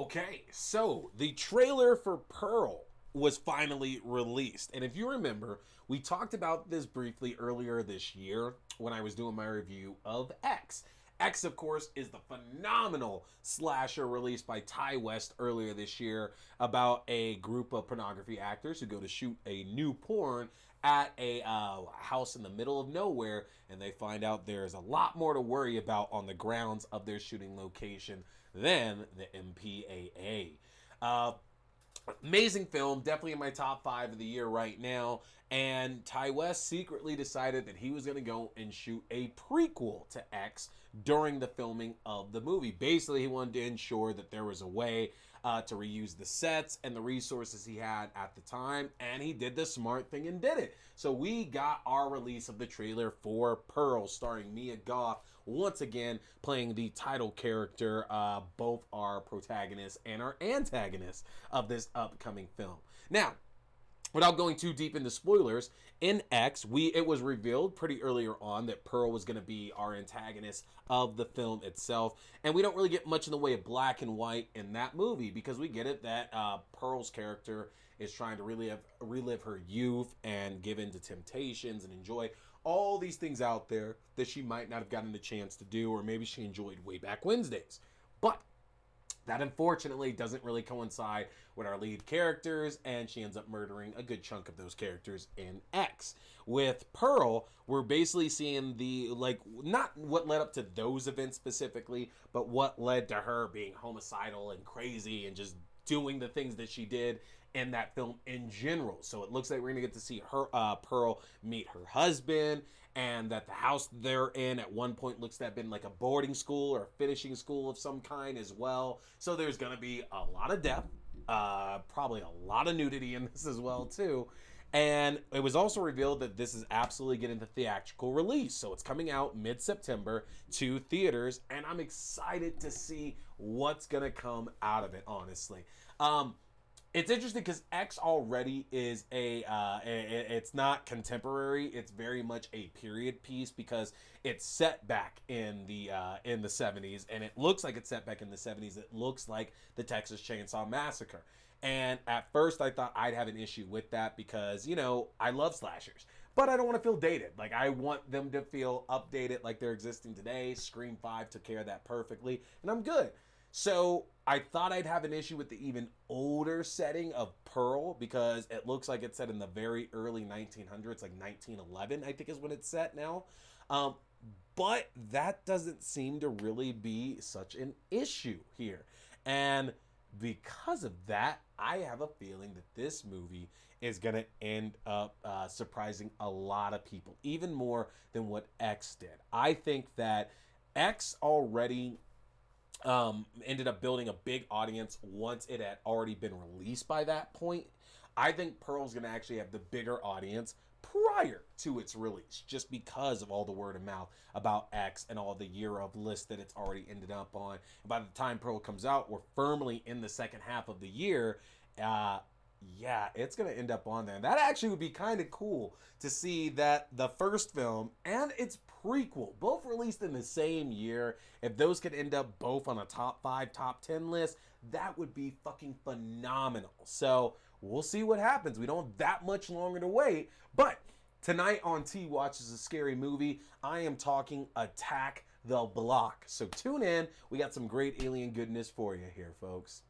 Okay, so the trailer for Pearl was finally released. And if you remember, we talked about this briefly earlier this year when I was doing my review of X. X, of course, is the phenomenal slasher released by Ty West earlier this year about a group of pornography actors who go to shoot a new porn at a house in the middle of nowhere, and they find out there's a lot more to worry about on the grounds of their shooting location than the MPAA. Amazing film, definitely in my top 5 of the year right now. And Ty West secretly decided that he was going to go and shoot a prequel to X during the filming of the movie. Basically, he wanted to ensure that there was a way to reuse the sets and the resources he had at the time, and he did the smart thing and did it. So we got our release of the trailer for Pearl, starring Mia Goth, once again playing the title character, both our protagonist and our antagonist of this upcoming film. Now, without going too deep into spoilers, in X, it was revealed pretty earlier on that Pearl was going to be our antagonist of the film itself, and we don't really get much in the way of black and white in that movie, because we get it that Pearl's character is trying to relive her youth and give in to temptations and enjoy all these things out there that she might not have gotten the chance to do, or maybe she enjoyed way back Wednesdays. But that unfortunately doesn't really coincide with our lead characters, and she ends up murdering a good chunk of those characters in X. With Pearl, we're basically seeing not what led up to those events specifically, but what led to her being homicidal and crazy and just doing the things that she did in that film in general. So it looks like we're going to get to see her, Pearl, meet her husband, and that the house they're in at one point looks to have been like a boarding school or a finishing school of some kind as well. So there's going to be a lot of death, probably a lot of nudity in this as well too. And it was also revealed that this is absolutely getting the theatrical release. So it's coming out mid-September to theaters, and I'm excited to see what's going to come out of it, honestly. It's interesting because X already is it's not contemporary. It's very much a period piece because it's set back in the 70s, and it looks like it's set back in the 70s. It looks like the Texas Chainsaw Massacre. And at first I thought I'd have an issue with that because, I love slashers, but I don't want to feel dated. Like, I want them to feel updated like they're existing today. Scream 5 took care of that perfectly, and I'm good. So I thought I'd have an issue with the even older setting of Pearl because it looks like it's set in the very early 1900s, like 1911, I think is when it's set now. But that doesn't seem to really be such an issue here. And because of that, I have a feeling that this movie is going to end up surprising a lot of people, even more than what X did. I think that X already ended up building a big audience once it had already been released by that point. I think Pearl's going to actually have the bigger audience prior to its release, just because of all the word of mouth about X and all the year of lists that it's already ended up on. And by the time Pearl comes out, we're firmly in the second half of the year. It's going to end up on there. And that actually would be kind of cool to see that the first film and its prequel, both released in the same year. If those could end up both on a top 5, top 10 list, that would be fucking phenomenal. So we'll see what happens. We don't have that much longer to wait. But tonight on T Watches a Scary Movie, I am talking Attack the Block. So tune in. We got some great alien goodness for you here, folks.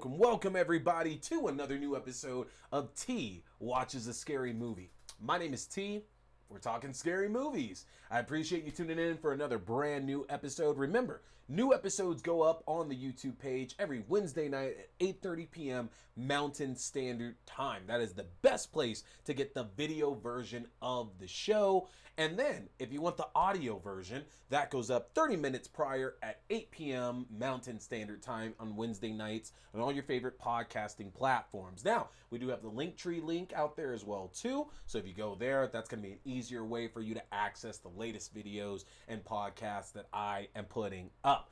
Welcome everybody to another new episode of T Watches a Scary Movie. My name is T, We're talking scary movies. I appreciate you tuning in for another brand new episode. Remember, new episodes go up on the YouTube page every Wednesday night at 8:30 p.m. Mountain Standard Time. That is the best place to get the video version of the show. And then, if you want the audio version, that goes up 30 minutes prior at 8 p.m. Mountain Standard Time on Wednesday nights on all your favorite podcasting platforms. Now, we do have the Linktree link out there as well, too. So if you go there, that's going to be an easier way for you to access the latest videos and podcasts that I am putting up.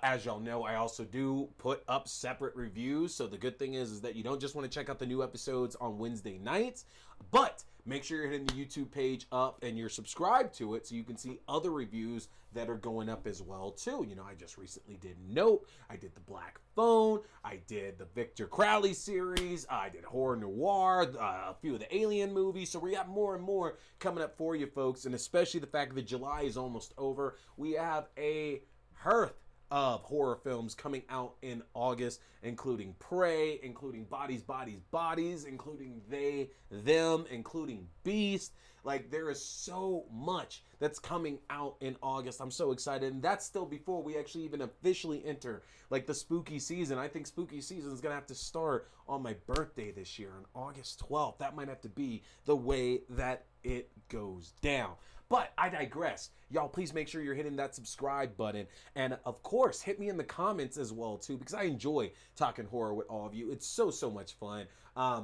As y'all know, I also do put up separate reviews. So the good thing is that you don't just want to check out the new episodes on Wednesday nights, but make sure you're hitting the YouTube page up and you're subscribed to it so you can see other reviews that are going up as well, too. You know, I just recently did Nope. I did The Black Phone. I did the Victor Crowley series. I did Horror Noir, a few of the Alien movies. So we have more and more coming up for you, folks. And especially the fact that July is almost over. We have a hearth of horror films coming out in August, including Prey, including Bodies, Bodies, Bodies, including They, Them, including Beast. Like, there is so much that's coming out in August. I'm so excited. And that's still before we actually even officially enter, like, the spooky season. I think spooky season is going to have to start on my birthday this year, on August 12th. That might have to be the way that it goes down. But I digress. Y'all, please make sure you're hitting that subscribe button. And of course, hit me in the comments as well, too, because I enjoy talking horror with all of you. It's so much fun. I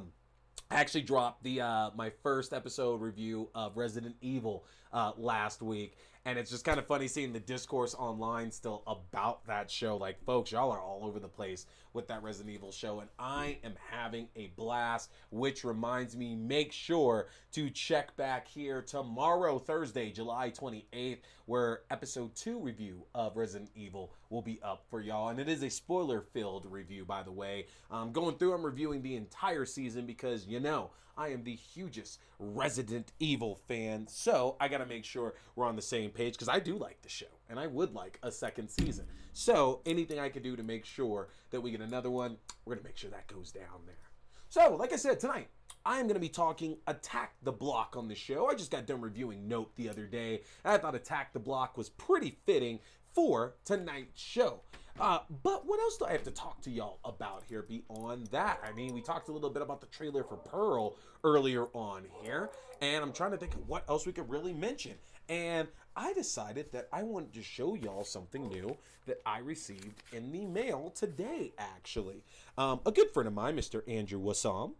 actually dropped the my first episode review of Resident Evil last week. And it's just kind of funny seeing the discourse online still about that show. Like, folks, y'all are all over the place with that Resident Evil show. And I am having a blast, which reminds me, make sure to check back here tomorrow, Thursday, July 28th, where episode 2 review of Resident Evil will be up for y'all. And it is a spoiler-filled review, by the way. I'm reviewing the entire season because, you know, I am the hugest Resident Evil fan, so I gotta make sure we're on the same page because I do like the show and I would like a second season. So anything I can do to make sure that we get another one, we're gonna make sure that goes down there. So, like I said, tonight I am going to be talking Attack the Block on the show. I just got done reviewing Nope the other day, and I thought Attack the Block was pretty fitting for tonight's show. But what else do I have to talk to y'all about here beyond that? I mean, we talked a little bit about the trailer for Pearl earlier on here, and I'm trying to think of what else we could really mention. And I decided that I wanted to show y'all something new that I received in the mail today, actually. A good friend of mine, Mr. Andrew Wassam,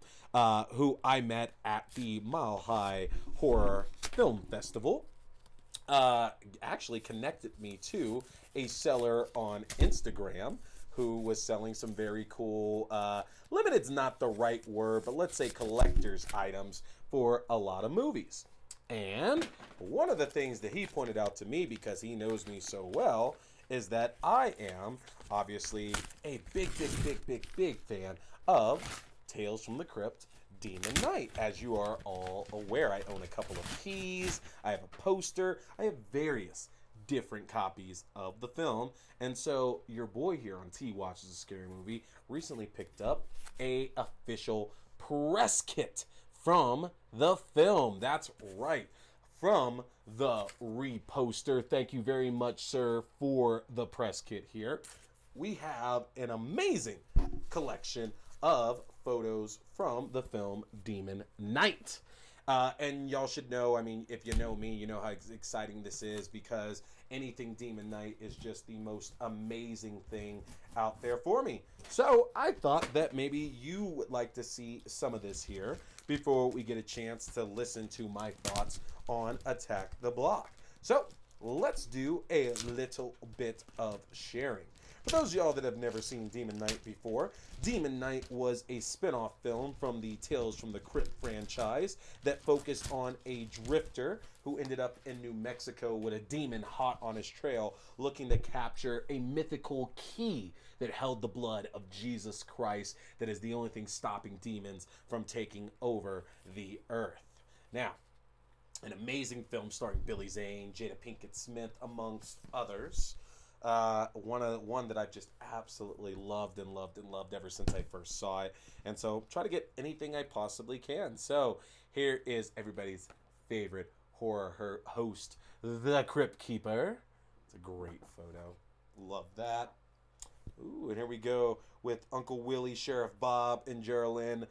who I met at the Mile High Horror Film Festival, actually connected me to a seller on Instagram who was selling some very cool, limited's not the right word, but let's say collector's items for a lot of movies. And one of the things that he pointed out to me, because he knows me so well, is that I am obviously a big fan of Tales from the Crypt, Demon Knight. As you are all aware, I own a couple of keys, I have a poster, I have various different copies of the film. And so your boy here on T Watches a Scary Movie recently picked up a official press kit from the film. That's right, from the reposter. Thank you very much, sir, for the press kit here. We have an amazing collection of photos from the film Demon Knight. And y'all should know, I mean, if you know me, you know how exciting this is, because anything Demon Knight is just the most amazing thing out there for me. So I thought that maybe you would like to see some of this here before we get a chance to listen to my thoughts on Attack the Block. So let's do a little bit of sharing. For those of y'all that have never seen Demon Knight before, Demon Knight was a spin-off film from the Tales from the Crypt franchise that focused on a drifter who ended up in New Mexico with a demon hot on his trail, looking to capture a mythical key that held the blood of Jesus Christ, that is the only thing stopping demons from taking over the earth. Now, an amazing film starring Billy Zane, Jada Pinkett Smith, amongst others. One that I've just absolutely loved ever since I first saw it. And so try to get anything I possibly can. So here is everybody's favorite horror host, the Crypt Keeper. It's a great photo. Love that. Ooh, and here we go with Uncle Willie, Sheriff Bob, and Geraldine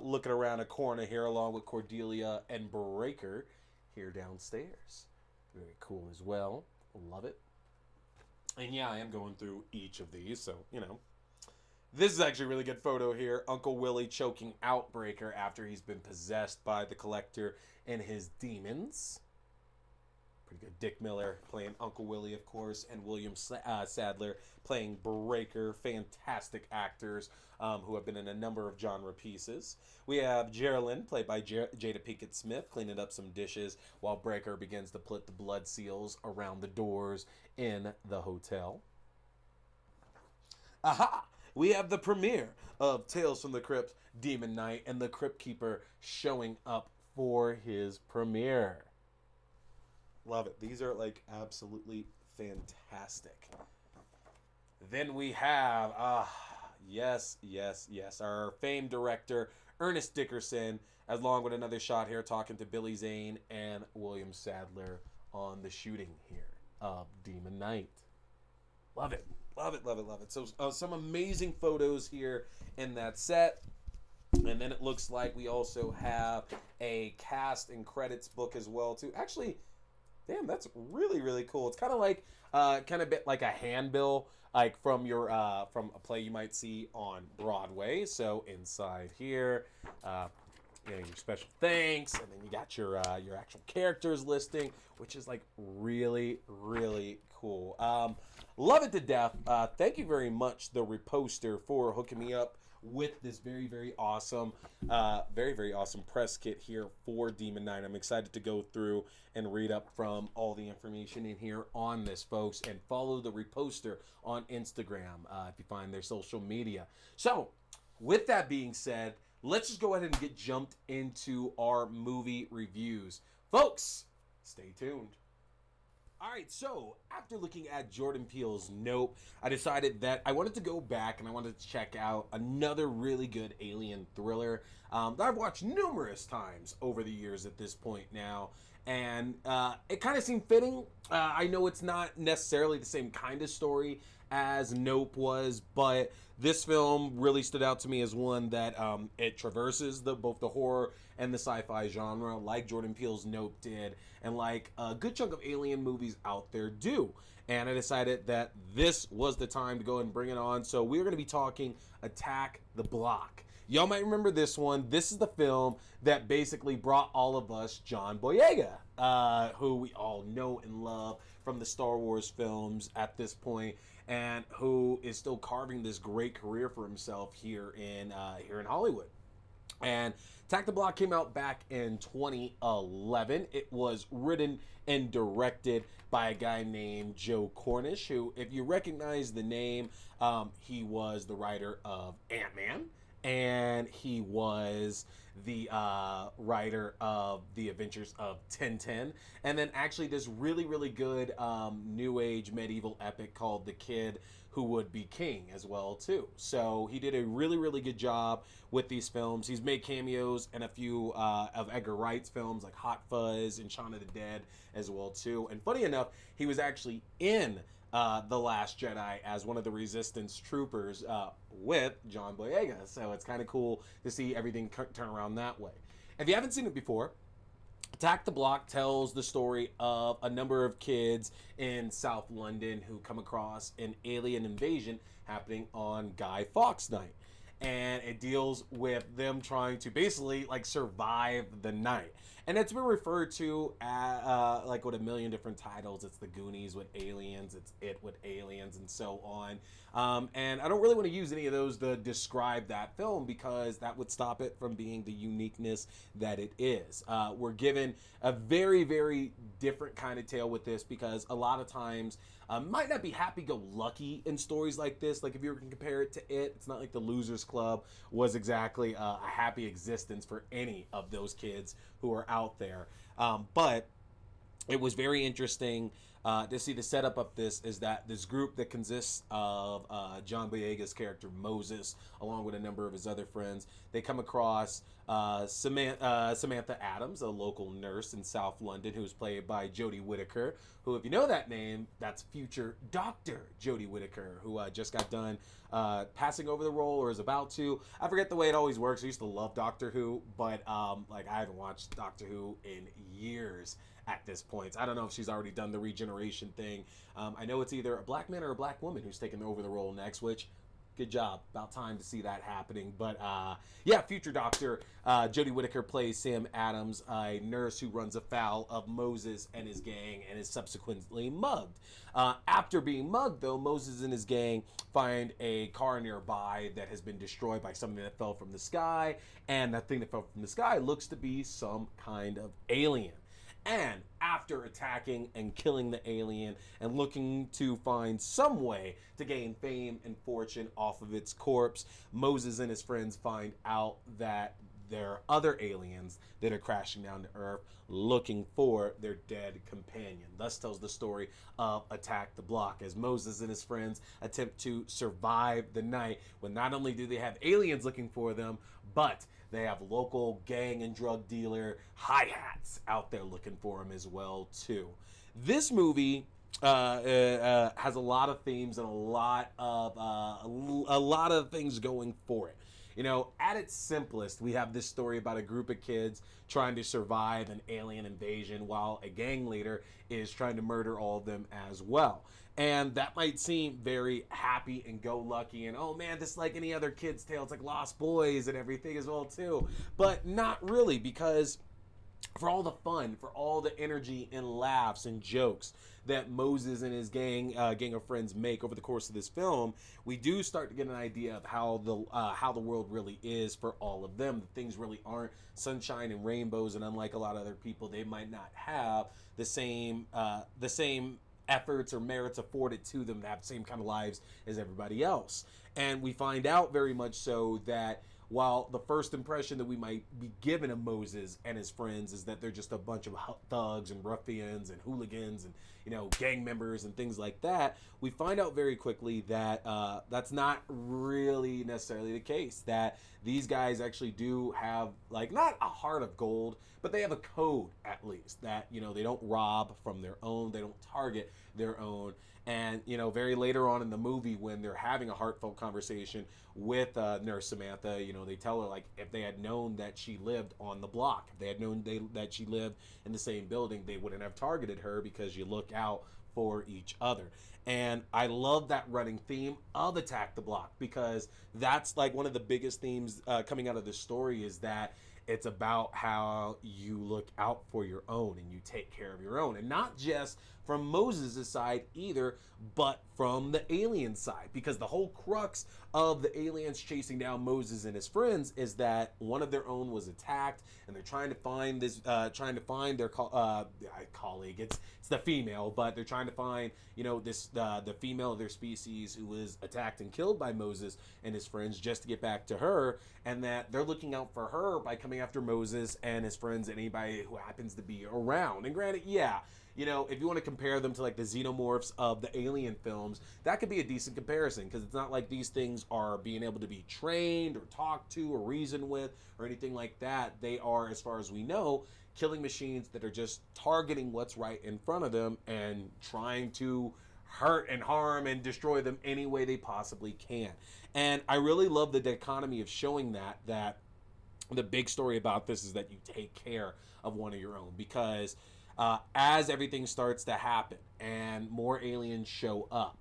looking around a corner here along with Cordelia and Breaker here downstairs. Very cool as well. Love it. And yeah, I am going through each of these, so, you know. This is actually a really good photo here. Uncle Willie choking out Breaker after he's been possessed by the Collector and his demons. Pretty good. Dick Miller playing Uncle Willie, of course, and William Sadler playing Breaker. Fantastic actors who have been in a number of genre pieces. We have Geraldine, played by Jada Pinkett Smith, cleaning up some dishes while Breaker begins to put the blood seals around the doors in the hotel. Aha! We have the premiere of Tales from the Crypt, Demon Night, and the Crypt Keeper showing up for his premiere. Love it. These are like absolutely fantastic. Then we have, yes, our famed director, Ernest Dickerson, along with another shot here talking to Billy Zane and William Sadler on the shooting here of Demon Night. Love it. Love it, love it, love it. So some amazing photos here in that set. And then it looks like we also have a cast and credits book as well, too. Actually, damn, that's really, really cool. It's kind of like, kind of bit like a handbill, like from your, from a play you might see on Broadway. So inside here, you know, your special thanks, and then you got your actual characters listing, which is like really, really cool. Love it to death. Thank you very much, the Reposter, for hooking me up with this very, very awesome press kit here for Demon Night. I'm excited to go through and read up from all the information in here on this, folks, and follow the Reposter on Instagram if you find their social media. So, with that being said, let's just go ahead and get jumped into our movie reviews. Folks, stay tuned. Alright, so after looking at Jordan Peele's Nope, I decided that I wanted to go back and I wanted to check out another really good alien thriller that I've watched numerous times over the years at this point now. And it kind of seemed fitting. I know it's not necessarily the same kind of story as Nope was, but this film really stood out to me as one that it traverses both the horror and the sci-fi genre, like Jordan Peele's Nope did, and like a good chunk of alien movies out there do. And I decided that this was the time to go and bring it on. So we're going to be talking Attack the Block. Y'all might remember this one. This is the film that basically brought all of us John Boyega, who we all know and love from the Star Wars films at this point, and who is still carving this great career for himself here in Hollywood. And Attack the Block came out back in 2011. It was written and directed by a guy named Joe Cornish, who, if you recognize the name, he was the writer of Ant-Man, and he was the writer of The Adventures of Tintin, and then actually this really, really good new age medieval epic called The Kid Who Would Be King as well too. So he did a really, really good job with these films. He's made cameos in a few of Edgar Wright's films like Hot Fuzz and Shaun of the Dead as well too. And funny enough, he was actually in The Last Jedi as one of the Resistance troopers with John Boyega. So it's kind of cool to see everything turn around that way. If you haven't seen it before, Attack the Block tells the story of a number of kids in South London who come across an alien invasion happening on Guy Fawkes Night. And it deals with them trying to basically like survive the night. And it's been referred to as, like with a million different titles. It's The Goonies with aliens, it's It with aliens, and so on. And I don't really want to use any of those to describe that film because that would stop it from being the uniqueness that it is. We're given a very, very different kind of tale with this because a lot of times might not be happy-go-lucky in stories like this. Like if you were to compare it to it's not like The Losers Club was exactly a happy existence for any of those kids who are out there. But it was very interesting to see the setup of this is that this group that consists of John Boyega's character Moses, along with a number of his other friends, they come across Samantha Adams, a local nurse in South London, who's played by Jodie Whittaker, who, if you know that name, that's future Dr. Jodie Whittaker, who just got done passing over the role or is about to. I forget the way it always works. I used to love Doctor Who, but like I haven't watched Doctor Who in years at this point. I don't know if she's already done the regeneration thing. I know it's either a black man or a black woman who's taking over the role next, which good job. About time to see that happening. But yeah, future Doctor Jodie Whittaker plays Sam Adams, a nurse who runs afoul of Moses and his gang and is subsequently mugged. After being mugged, though, Moses and his gang find a car nearby that has been destroyed by something that fell from the sky, and that thing that fell from the sky looks to be some kind of alien. And after attacking and killing the alien and looking to find some way to gain fame and fortune off of its corpse, Moses and his friends find out that there are other aliens that are crashing down to Earth looking for their dead companion. Thus tells the story of Attack the Block, as Moses and his friends attempt to survive the night when not only do they have aliens looking for them, but they have local gang and drug dealer hi-hats out there looking for him as well too. This movie has a lot of themes and a lot of things going for it. You know, at its simplest, we have this story about a group of kids trying to survive an alien invasion while a gang leader is trying to murder all of them as well. And that might seem very happy and go lucky and, oh man, this is like any other kid's tale. It's like Lost Boys and everything as well too. But not really, because for all the fun, for all the energy and laughs and jokes that Moses and his gang of friends make over the course of this film, we do start to get an idea of how the world really is for all of them. That things really aren't sunshine and rainbows, and unlike a lot of other people, they might not have the same efforts or merits afforded to them to have the same kind of lives as everybody else. And we find out very much so that while the first impression that we might be given of Moses and his friends is that they're just a bunch of thugs and ruffians and hooligans and, you know, gang members and things like that, we find out very quickly that that's not really necessarily the case. That these guys actually do have, like, not a heart of gold, but they have a code at least. That, you know, they don't rob from their own, they don't target their own. And, you know, very later on in the movie, when they're having a heartfelt conversation with Nurse Samantha, you know, they tell her, like, if they had known that she lived on the block, if they had known that she lived in the same building, they wouldn't have targeted her, because you look out for each other. And I love that running theme of Attack the Block, because that's like one of the biggest themes coming out of this story, is that it's about how you look out for your own and you take care of your own. And not just from Moses' side either, but from the alien side. Because the whole crux of the aliens chasing down Moses and his friends is that one of their own was attacked, and they're trying to find their colleague. It's the female, but they're trying to find, you know, this the female of their species who was attacked and killed by Moses and his friends, just to get back to her, and that they're looking out for her by coming after Moses and his friends and anybody who happens to be around. And granted, yeah, you know, if you want to compare them to like the xenomorphs of the Alien films, that could be a decent comparison, because it's not like these things are being able to be trained or talked to or reasoned with or anything like that. They are, as far as we know, killing machines that are just targeting what's right in front of them and trying to hurt and harm and destroy them any way they possibly can. And I really love the dichotomy of showing that the big story about this is that you take care of one of your own, because as everything starts to happen and more aliens show up,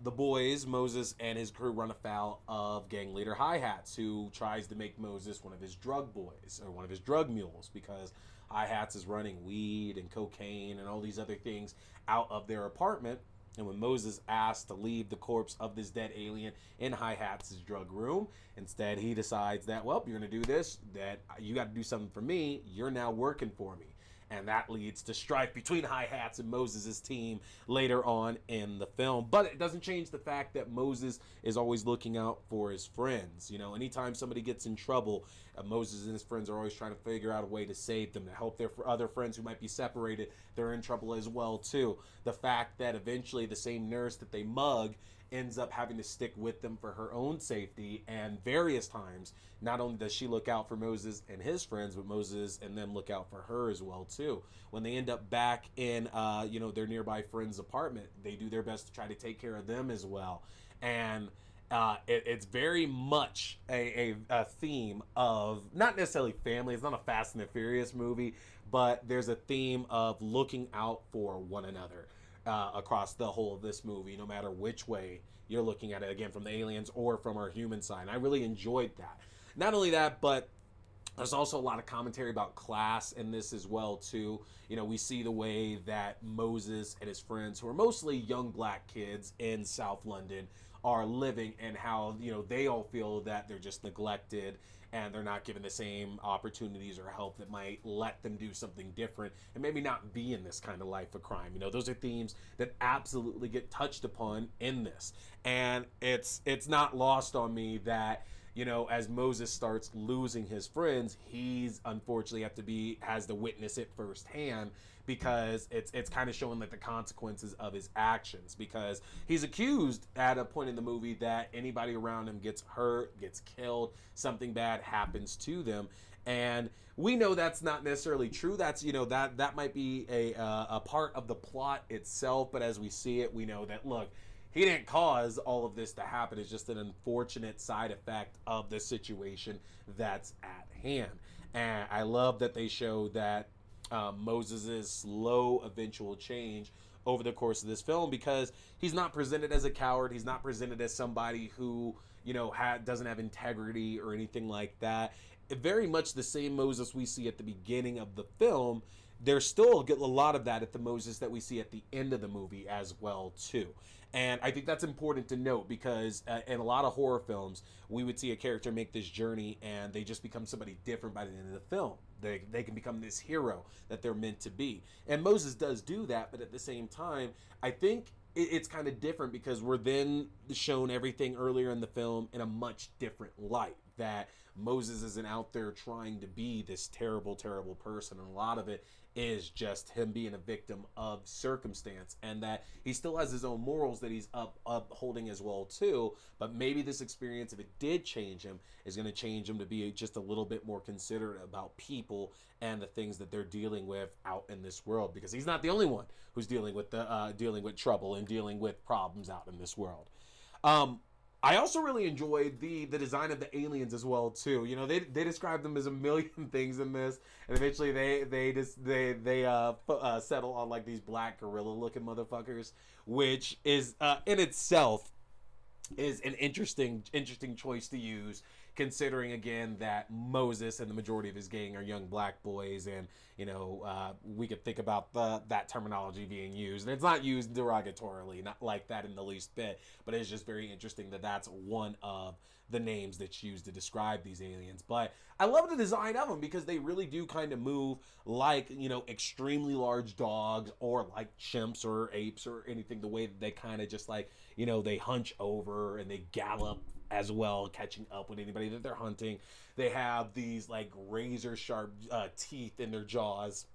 the boys, Moses and his crew, run afoul of gang leader Hi-Hats, who tries to make Moses one of his drug boys, or one of his drug mules, because Hi-Hats is running weed and cocaine and all these other things out of their apartment. And when Moses asks to leave the corpse of this dead alien in Hi-Hats' drug room, instead he decides that, well, you're going to do this, that you got to do something for me, you're now working for me. And that leads to strife between Hi-Hats and Moses' team later on in the film. But it doesn't change the fact that Moses is always looking out for his friends. You know, anytime somebody gets in trouble, Moses and his friends are always trying to figure out a way to save them, to help their other friends who might be separated. They're in trouble as well, too. The fact that eventually the same nurse that they mug ends up having to stick with them for her own safety. And various times, not only does she look out for Moses and his friends, but Moses and them look out for her as well too. When they end up back in their nearby friend's apartment, they do their best to try to take care of them as well. And it's very much a theme of not necessarily family. It's not a Fast and the Furious movie, but there's a theme of looking out for one another across the whole of this movie, no matter which way you're looking at it, again, from the aliens or from our human side. And I really enjoyed that. Not only that, but there's also a lot of commentary about class in this as well too. We see the way that Moses and his friends, who are mostly young black kids in South London, are living, and how they all feel that they're just neglected and they're not given the same opportunities or help that might let them do something different and maybe not be in this kind of life of crime. Those are themes that absolutely get touched upon in this, and it's not lost on me that as Moses starts losing his friends, he's unfortunately has to witness it firsthand, because it's kind of showing like the consequences of his actions, because he's accused at a point in the movie that anybody around him gets hurt, gets killed, something bad happens to them. And we know that's not necessarily true. That's that might be a part of the plot itself, but as we see it, we know that, look, he didn't cause all of this to happen. It's just an unfortunate side effect of the situation that's at hand. And I love that they show that Moses' slow eventual change over the course of this film, because he's not presented as a coward. He's not presented as somebody who doesn't have integrity or anything like that. Very much the same Moses we see at the beginning of the film. There's still a lot of that at the Moses that we see at the end of the movie as well too. And I think that's important to note, because in a lot of horror films, we would see a character make this journey and they just become somebody different by the end of the film. They can become this hero that they're meant to be. And Moses does do that, but at the same time, I think it's kind of different, because we're then shown everything earlier in the film in a much different light. That Moses isn't out there trying to be this terrible, terrible person. And a lot of it is just him being a victim of circumstance, and that he still has his own morals that he's upholding as well too. But maybe this experience, if it did change him, is going to change him to be just a little bit more considerate about people and the things that they're dealing with out in this world, because he's not the only one who's dealing with trouble and dealing with problems out in this world. I also really enjoyed the design of the aliens as well too. They describe them as a million things in this, and eventually they settle on like these black gorilla looking motherfuckers, which is in itself is an interesting choice to use, considering again that Moses and the majority of his gang are young black boys. And we could think about that terminology being used, and it's not used derogatorily, not like that in the least bit, but it's just very interesting that that's one of the names that's used to describe these aliens. But I love the design of them, because they really do kind of move like extremely large dogs, or like chimps or apes or anything, the way that they kind of just like they hunch over and they gallop as well, catching up with anybody that they're hunting. They have these like razor sharp teeth in their jaws,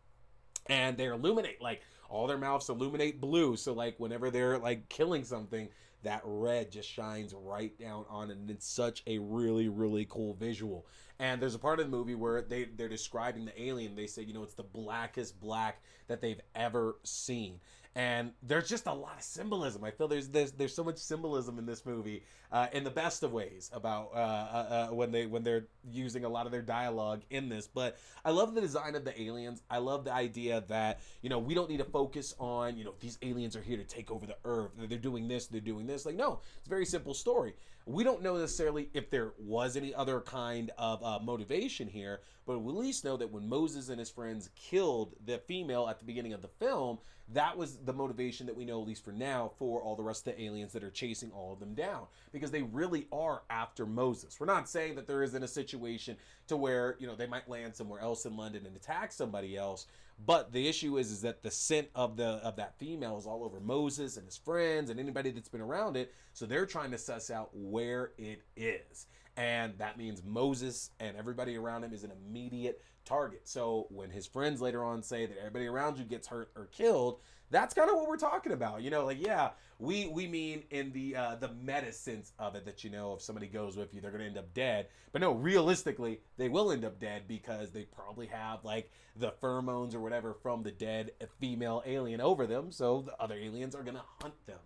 and they illuminate, like all their mouths illuminate blue, so like whenever they're like killing something, that red just shines right down on it, and it's such a really, really cool visual. And there's a part of the movie where they're describing the alien. They say it's the blackest black that they've ever seen. And there's just a lot of symbolism. I feel there's so much symbolism in this movie, in the best of ways, about when they're using a lot of their dialogue in this. But I love the design of the aliens. I love the idea that we don't need to focus on these aliens are here to take over the earth. They're doing this. They're doing this. Like, no, it's a very simple story. We don't know necessarily if there was any other kind of motivation here, but we at least know that when Moses and his friends killed the female at the beginning of the film, that was the motivation that we know, at least for now, for all the rest of the aliens that are chasing all of them down, because they really are after Moses. We're not saying that there isn't a situation to where they might land somewhere else in London and attack somebody else, but the issue is that the scent of that female is all over Moses and his friends and anybody that's been around it, so they're trying to suss out where it is. And that means Moses and everybody around him is an immediate target. So when his friends later on say that everybody around you gets hurt or killed, that's kind of what we're talking about. Like, yeah, we mean in the meta sense of it, that if somebody goes with you, they're gonna end up dead. But no, realistically, they will end up dead because they probably have like the pheromones or whatever from the dead female alien over them, so the other aliens are gonna hunt them.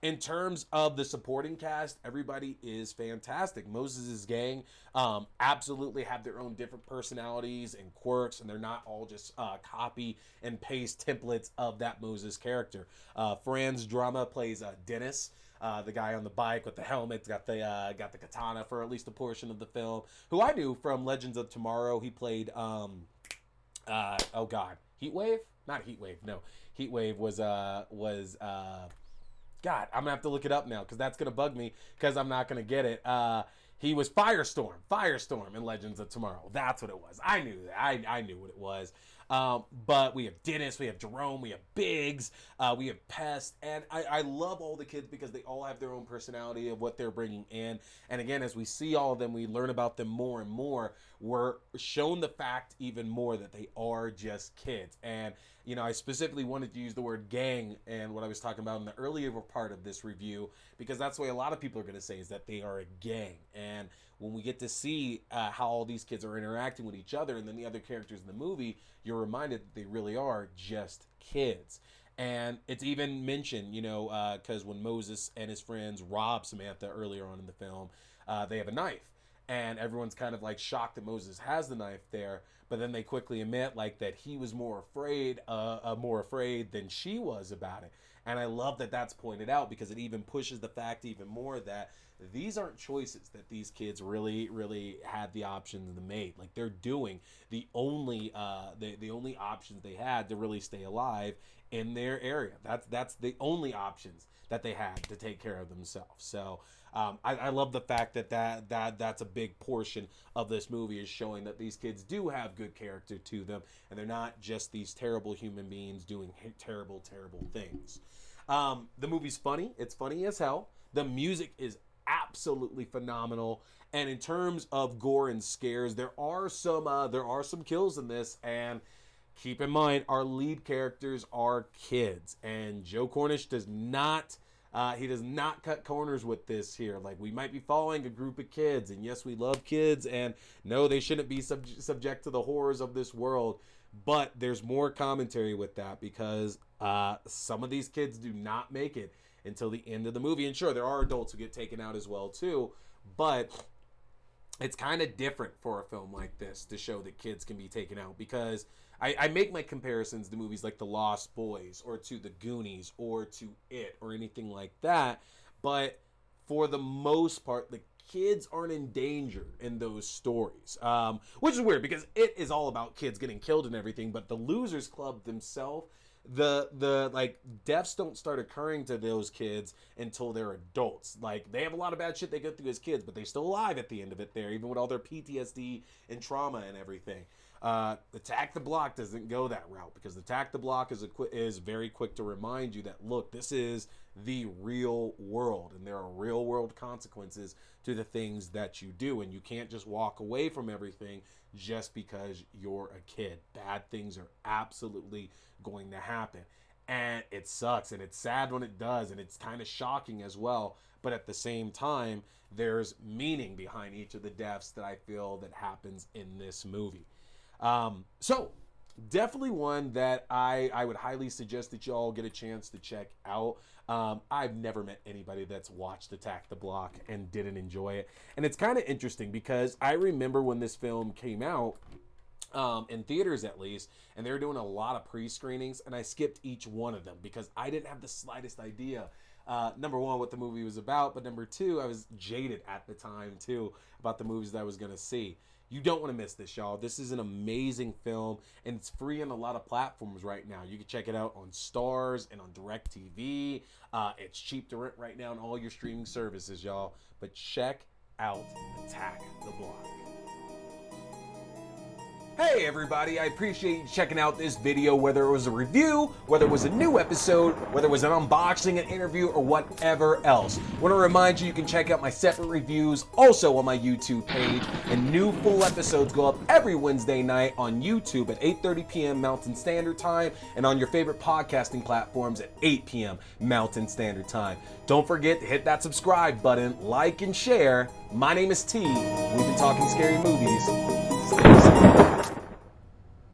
In terms of the supporting cast, everybody is fantastic. Moses' gang absolutely have their own different personalities and quirks, and they're not all just copy and paste templates of that Moses character. Franz Drama plays Dennis, the guy on the bike with the helmet, got the katana for at least a portion of the film, who I knew from Legends of Tomorrow. He played oh god, Heatwave? Not Heatwave, no. Heatwave was God, I'm gonna have to look it up now because that's gonna bug me because I'm not gonna get it. He was Firestorm in Legends of Tomorrow. That's what it was. I knew that. I knew what it was. But we have Dennis, we have Jerome, we have Biggs, we have Pest, and I love all the kids because they all have their own personality of what they're bringing in. And again, as we see all of them, we learn about them more and more. We're shown the fact even more that they are just kids. And I specifically wanted to use the word gang and what I was talking about in the earlier part of this review, because that's the way a lot of people are going to say is that they are a gang. And when we get to see how all these kids are interacting with each other and then the other characters in the movie, you're reminded that they really are just kids. And it's even mentioned, because when Moses and his friends rob Samantha earlier on in the film, they have a knife. And everyone's kind of like shocked that Moses has the knife there, but then they quickly admit like that he was more afraid than she was about it. And I love that that's pointed out because it even pushes the fact even more that these aren't choices that these kids really had the options to make. Like they're doing the only options they had to really stay alive in their area. That's the only options that they had to take care of themselves. So I love the fact that's a big portion of this movie, is showing that these kids do have good character to them, and they're not just these terrible human beings doing terrible things. The movie's funny. It's funny as hell. The music is absolutely phenomenal. And in terms of gore and scares, there are some kills in this. And keep in mind, our lead characters are kids, and Joe Cornish does not cut corners with this here. Like, we might be following a group of kids, and yes, we love kids, and no, they shouldn't be subject to the horrors of this world. But there's more commentary with that because some of these kids do not make it until the end of the movie. And sure, there are adults who get taken out as well too, but it's kind of different for a film like this to show that kids can be taken out, because I make my comparisons to movies like The Lost Boys or to The Goonies or to It or anything like that. But for the most part, the kids aren't in danger in those stories, which is weird because It is all about kids getting killed and everything. But the Losers Club themselves, the like deaths don't start occurring to those kids until they're adults. Like, they have a lot of bad shit they go through as kids, but they're still alive at the end of it there, even with all their PTSD and trauma and everything. Attack the Block doesn't go that route, because Attack the Block is very quick to remind you that, look, this is the real world, and there are real world consequences to the things that you do, and you can't just walk away from everything just because you're a kid. Bad things are absolutely going to happen, and it sucks, and it's sad when it does, and it's kind of shocking as well. But at the same time, there's meaning behind each of the deaths that I feel that happens in this movie. So definitely one that I would highly suggest that y'all get a chance to check out. I've never met anybody that's watched Attack the Block and didn't enjoy it. And it's kind of interesting because I remember when this film came out, in theaters at least, and they were doing a lot of pre-screenings, and I skipped each one of them because I didn't have the slightest idea, number one, what the movie was about, but number two, I was jaded at the time too about the movies that I was going to see. You don't want to miss this, y'all. This is an amazing film, and it's free on a lot of platforms right now. You can check it out on Stars and on DirecTV. It's cheap to rent right now on all your streaming services, y'all. But check out Attack the Block. Hey everybody, I appreciate you checking out this video, whether it was a review, whether it was a new episode, whether it was an unboxing, an interview, or whatever else. I want to remind you can check out my separate reviews also on my YouTube page, and new full episodes go up every Wednesday night on YouTube at 8:30 p.m. Mountain Standard Time and on your favorite podcasting platforms at 8 p.m. Mountain Standard Time. Don't forget to hit that subscribe button, like and share. My name is T. We've been talking scary movies. Stay safe.